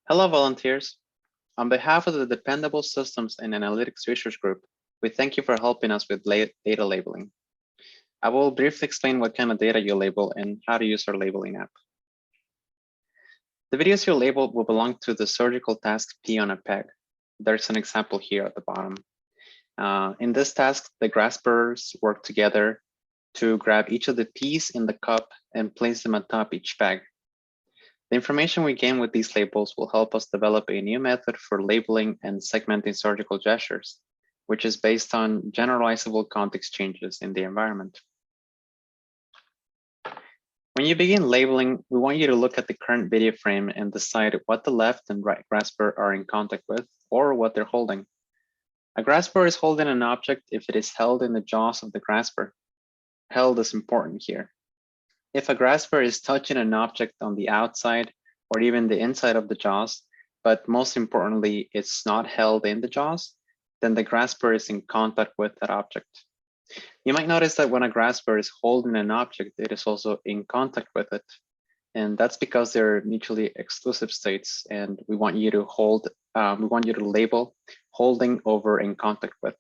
Hello, volunteers. On behalf of the Dependable Systems and Analytics Research Group, we thank you for helping us with data labeling. I will briefly explain what kind of data you label and how to use our labeling app. The videos you label will belong to the surgical task Pea On A Peg. There's an example here at the bottom. In this task, the graspers work together to grab each of the peas in the cup and place them atop each peg. The information we gain with these labels will help us develop a new method for labeling and segmenting surgical gestures, which is based on generalizable context changes in the environment. When you begin labeling, we want you to look at the current video frame and decide what the left and right grasper are in contact with or what they're holding. A grasper is holding an object if it is held in the jaws of the grasper. Held is important here. If a grasper is touching an object on the outside or even the inside of the jaws, but most importantly, it's not held in the jaws, then the grasper is in contact with that object. You might notice that when a grasper is holding an object, it is also in contact with it. And that's because they're mutually exclusive states. And we want you to label holding over in contact with.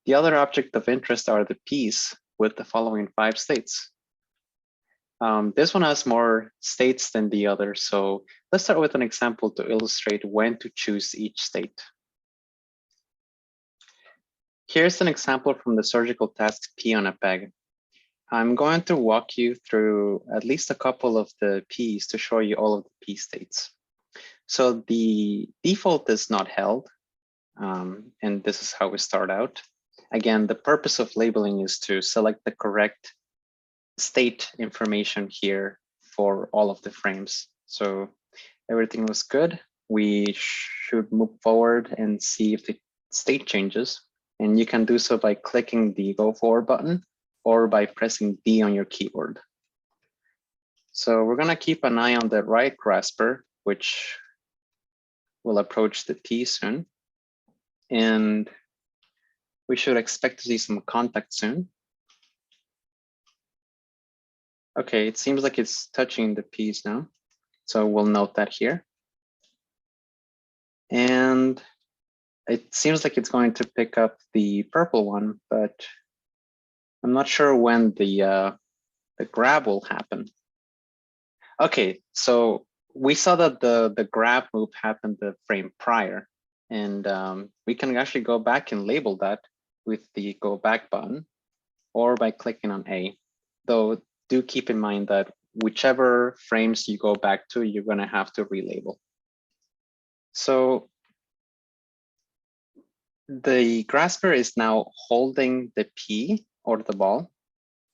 The other object of interest are the peas with the following 5 states. This one has more states than the other. So let's start with an example to illustrate when to choose each state. Here's an example from the surgical task Pea On A Peg. I'm going to walk you through at least a couple of the P's to show you all of the P states. So the default is not held, and this is how we start out. Again, the purpose of labeling is to select the correct state information here for all of the frames. So everything was good. We should move forward and see if the state changes. And you can do so by clicking the Go Forward button or by pressing D on your keyboard. So we're going to keep an eye on the right grasper, which will approach the P soon. And we should expect to see some contact soon. Okay, it seems like it's touching the P's now. So we'll note that here. And it seems like it's going to pick up the purple one, but I'm not sure when the grab will happen. Okay, so we saw that the grab move happened the frame prior, and we can actually go back and label that with the Go Back button or by clicking on A, though do keep in mind that whichever frames you go back to, you're going to have to relabel. So the grasper is now holding the P or the ball,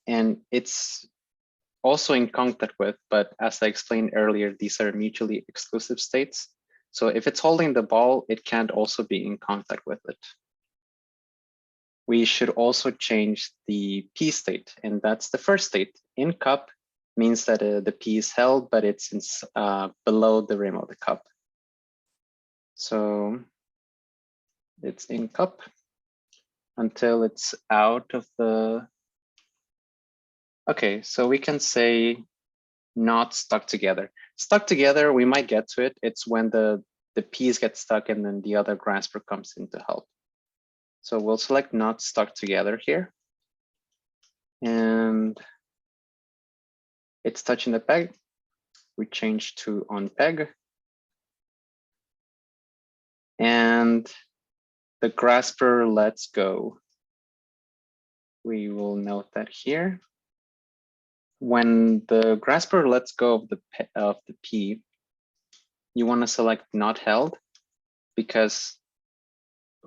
and it's also in contact with, but as I explained earlier, these are mutually exclusive states. So if it's holding the ball, it can't also be in contact with it. We should also change the P state, and that's the first state. In cup means that the P is held, but it's below the rim of the cup. So it's in cup until it's out of the. Okay, so we can say not stuck together. Stuck together, we might get to it. It's when the P's get stuck and then the other grasper comes in to help. So we'll select not stuck together here. And it's touching the peg. We change to on peg. And the grasper lets go. We will note that here. When the grasper lets go of the P, you want to select not held because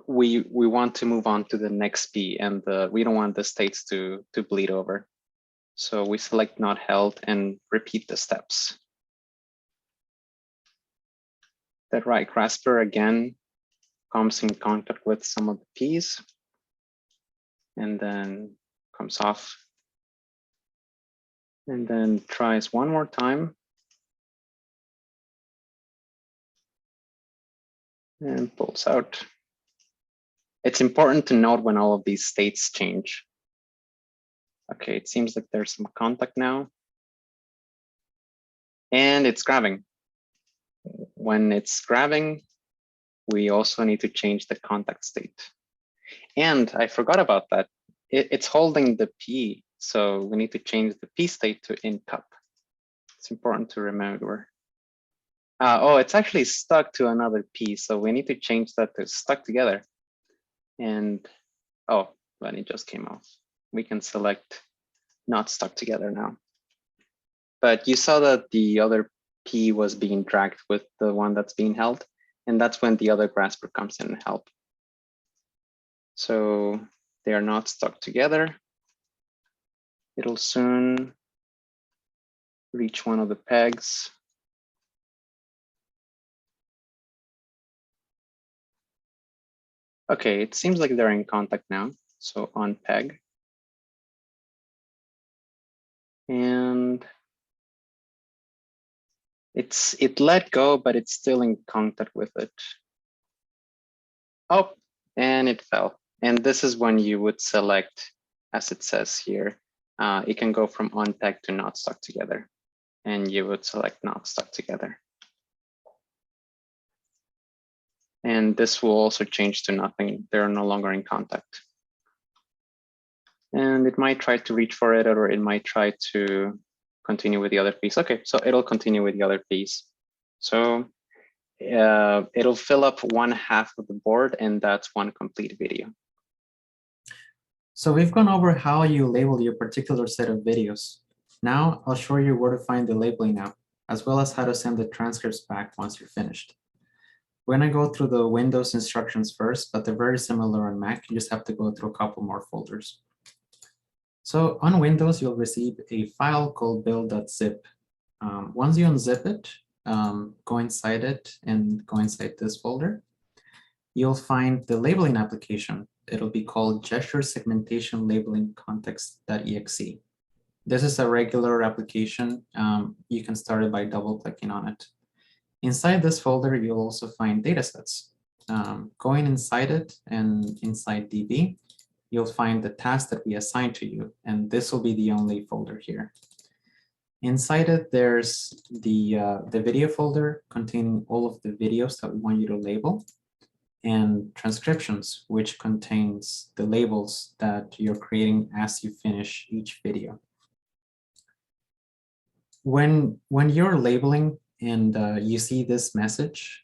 we want to move on to the next P, and we don't want the states to bleed over. So we select not held and repeat the steps. That right grasper again comes in contact with some of the P's and then comes off. And then tries one more time. And pulls out. It's important to note when all of these states change. Okay, it seems like there's some contact now. And it's grabbing. when it's grabbing, we also need to change the contact state. And I forgot about that. It's holding the P, so we need to change the P state to in cup. It's important to remember. Oh, it's actually stuck to another P, so we need to change that to stuck together. And oh, then it just came off. We can select not stuck together now. But you saw that the other P was being dragged with the one that's being held, and that's when the other grasper comes in and help. So they are not stuck together. It'll soon reach one of the pegs. Okay, it seems like they're in contact now. So on peg. And it let go, but it's still in contact with it. Oh, and it fell. And this is when you would select, as it says here, it can go from on peg to not stuck together. And you would select not stuck together. And this will also change to nothing. They're no longer in contact. And it might try to reach for it, or it might try to continue with the other piece. Okay, so it'll continue with the other piece. So it'll fill up 1/2 of the board, and that's one complete video. So we've gone over how you label your particular set of videos. Now I'll show you where to find the labeling app, as well as how to send the transcripts back once you're finished. We're going to go through the Windows instructions first, but they're very similar on Mac. You just have to go through a couple more folders. So on Windows, you'll receive a file called build.zip. Once you unzip it, go inside it and go inside this folder. You'll find the labeling application. It'll be called Gesture Segmentation Labeling Context.exe. This is a regular application. You can start it by double-clicking on it. Inside this folder, you'll also find datasets. Going inside it and inside DB, you'll find the task that we assigned to you, and this will be the only folder here. Inside it, there's the video folder containing all of the videos that we want you to label, and transcriptions, which contains the labels that you're creating as you finish each video. When you're labeling and you see this message,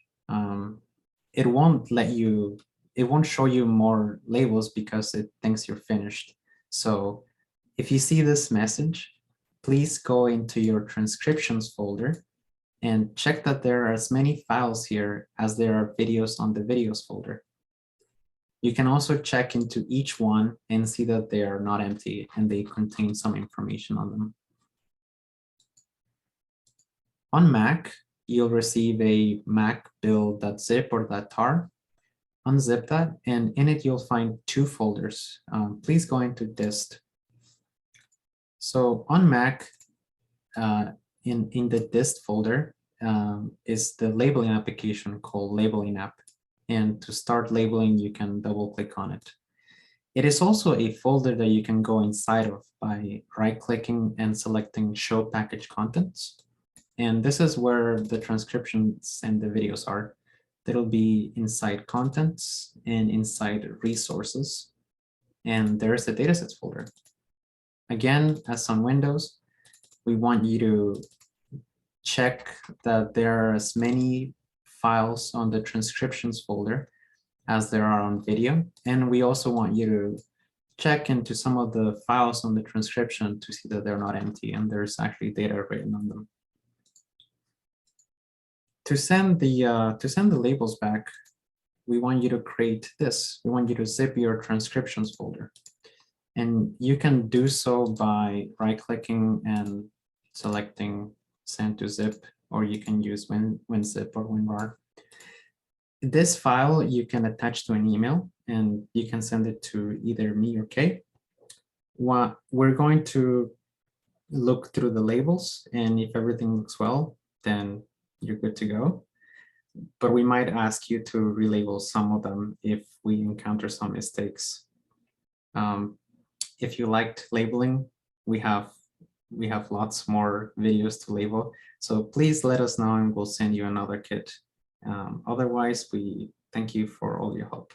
it won't show you more labels because it thinks you're finished. So if you see this message, please go into your transcriptions folder and check that there are as many files here as there are videos on the videos folder. You can also check into each one and see that they are not empty and they contain some information on them. On Mac, you'll receive a Mac build.zip or .tar. Unzip that, and in it you'll find two folders. Please go into dist. So on Mac, in the dist folder is the labeling application called Labeling App. And to start labeling, you can double click on it. It is also a folder that you can go inside of by right-clicking and selecting Show Package Contents. And this is where the transcriptions and the videos are. It'll be inside Contents and inside Resources. And there's the datasets folder. Again, as on Windows, we want you to check that there are as many files on the transcriptions folder as there are on video. And we also want you to check into some of the files on the transcription to see that they're not empty and there's actually data written on them. To send the labels back, we want you to create this. We want you to zip your transcriptions folder. And you can do so by right-clicking and selecting send to zip, or you can use WinZip or WinRAR. This file you can attach to an email and you can send it to either me or Kay. We're going to look through the labels, and if everything looks well, then you're good to go. But we might ask you to relabel some of them if we encounter some mistakes. If you liked labeling, we have lots more videos to label. So please let us know and we'll send you another kit. Otherwise, we thank you for all your help.